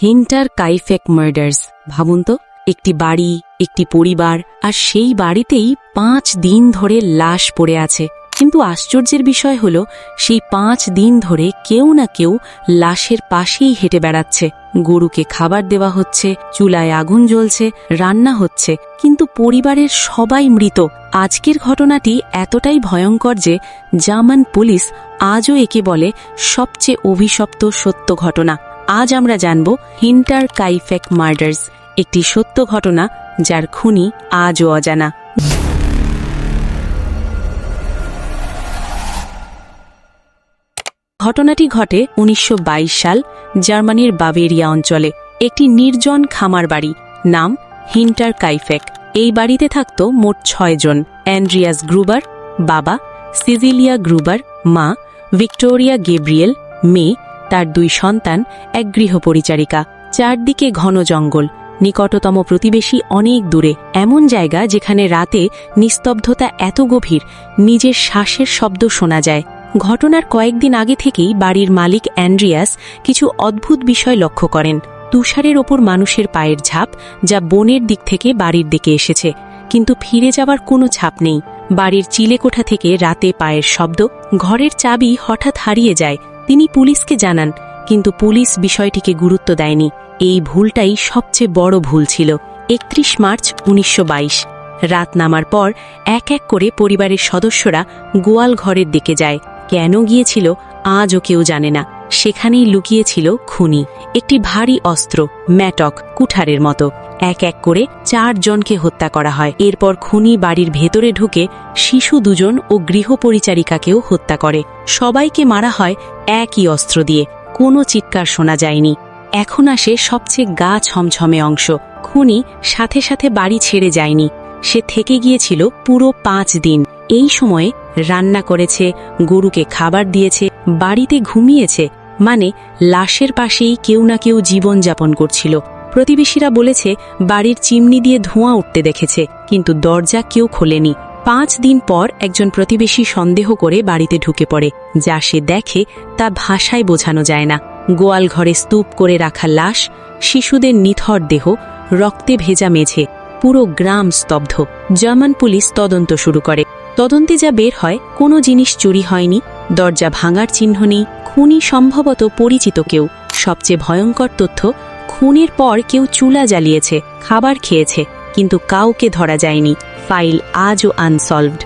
হিন্টার কাইফেক murders. ভাবুন তো, একটি বাড়ি, একটি পরিবার, আর সেই বাড়িতেই 5 দিন ধরে লাশ পড়ে আছে। কিন্তু আশ্চর্যের বিষয় হল, সেই 5 দিন ধরে কেউ না কেউ লাশের পাশেই হেঁটে বেড়াচ্ছে। গরুকে খাবার দেওয়া হচ্ছে, চুলায় আগুন জ্বলছে, রান্না হচ্ছে, কিন্তু পরিবারের সবাই মৃত। আজকের ঘটনাটি এতটাই ভয়ঙ্কর যে জার্মান পুলিশ আজও একে বলে সবচেয়ে অভিশপ্ত সত্য ঘটনা। আজ আমরা জানব হিন্টার কাইফেক মার্ডার্স, একটি সত্য ঘটনা যার খুনি আজও অজানা। ঘটনাটি ঘটে 1922 সাল জার্মানির বাভেরিয়া অঞ্চলে। একটি নির্জন খামার বাড়ি, নাম হিন্টার কাইফেক। এই বাড়িতে থাকত মোট 6 জন। অ্যান্ড্রিয়াস গ্রুবার বাবা, সিজিলিয়া গ্রুবার মা, ভিক্টোরিয়া গেব্রিয়েল মেয়ে, তার 2 সন্তান, এক গৃহপরিচারিকা। চারদিকে ঘন জঙ্গল, নিকটতম প্রতিবেশী অনেক দূরে, এমন জায়গা যেখানে রাতে নিস্তব্ধতা এত গভীর নিজের শ্বাসের শব্দ শোনা যায়। ঘটনার কয়েকদিন আগে থেকেই বাড়ির মালিক অ্যান্ড্রিয়াস কিছু অদ্ভুত বিষয় লক্ষ্য করেন। তুষারের ওপর মানুষের পায়ের ছাপ, যা বনের দিক থেকে বাড়ির দিকে এসেছে, কিন্তু ফিরে যাওয়ার কোনো ছাপ নেই। বাড়ির চিলেকোঠা থেকে রাতে পায়ের শব্দ, ঘরের চাবি হঠাৎ হারিয়ে যায়। তিনি পুলিশকে জানান, কিন্তু পুলিশ বিষয়টিকে গুরুত্ব দেয়নি। এই ভুলটাই সবচেয়ে বড় ভুল ছিল। 31 মার্চ 1922 রাত নামার পর এক এক করে পরিবারের সদস্যরা গোয়াল ঘরের দিকে যায়। কেন গিয়েছিল আজও কেউ জানে না। সেখানেই লুকিয়েছিল খুনি, একটি ভারী অস্ত্র, ম্যাটক, কুঠারের মতো। এক এক করে 4 জনকে হত্যা করা হয়। এরপর খুনি বাড়ির ভেতরে ঢুকে শিশু 2 জন ও গৃহপরিচারিকাকেও হত্যা করে। সবাইকে মারা হয় একই অস্ত্র দিয়ে। কোনো চিৎকার শোনা যায়নি। এখন আসে সবচেয়ে গা ছমছমে অংশ। খুনি সাথে সাথে বাড়ি ছেড়ে যায়নি। সে থেকে গিয়েছিল পুরো 5 দিন। এই সময়ে রান্না করেছে, গরুকে খাবার দিয়েছে, বাড়িতে ঘুমিয়েছে, মানে লাশের পাশেই কেউ না কেউ জীবনযাপন করছিল। প্রতিবেশীরা বলেছে বাড়ির চিমনি দিয়ে ধোঁয়া উঠতে দেখেছে, কিন্তু দরজা কেউ খোলেনি। 5 দিন পর একজন প্রতিবেশী সন্দেহ করে বাড়িতে ঢুকে পড়ে। যা সে দেখে তা ভাষায় বোঝানো যায় না। গোয়াল ঘরে স্তূপ করে রাখা লাশ, শিশুদের নিথর দেহ, রক্তে ভেজা মেঝে, পুরো গ্রাম স্তব্ধ। জার্মান পুলিশ তদন্ত শুরু করে। তদন্তে যা বের হয়, কোনো জিনিস চুরি হয়নি, দরজা ভাঙার চিহ্ন নেই, খুনি সম্ভবত পরিচিত কেউ। সবচেয়ে ভয়ঙ্কর তথ্য, খুনের পর কেউ চুলা জ্বালিয়েছে, খাবার খেয়েছে, কিন্তু কাউকে ধরা যায়নি। ফাইল আজও আনসলভড।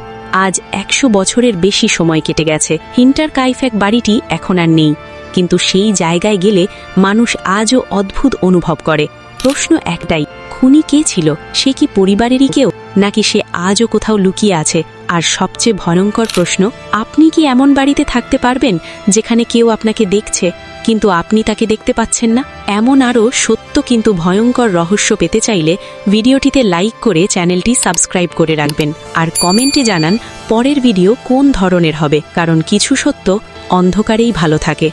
আজ 100 বছরের বেশি সময় কেটে গেছে। হিন্টার কাইফেক বাড়িটি এখন আর নেই, কিন্তু সেই জায়গায় গেলে মানুষ আজও অদ্ভুত অনুভব করে। প্রশ্ন একটাই, খুনি কে ছিল? সে কি পরিবারেরই কেউ, নাকি সে আজও কোথাও লুকিয়ে আছে? আর সবচেয়ে ভয়ঙ্কর প্রশ্ন, আপনি কি এমন বাড়িতে থাকতে পারবেন যেখানে কেউ আপনাকে দেখছে কিন্তু আপনি তাকে দেখতে পাচ্ছেন না? এমন আরও সত্য কিন্তু ভয়ঙ্কর রহস্য পেতে চাইলে ভিডিওটিতে লাইক করে চ্যানেলটি সাবস্ক্রাইব করে রাখবেন, আর কমেন্টে জানান পরের ভিডিও কোন ধরনের হবে, কারণ কিছু সত্য অন্ধকারেই ভালো থাকে।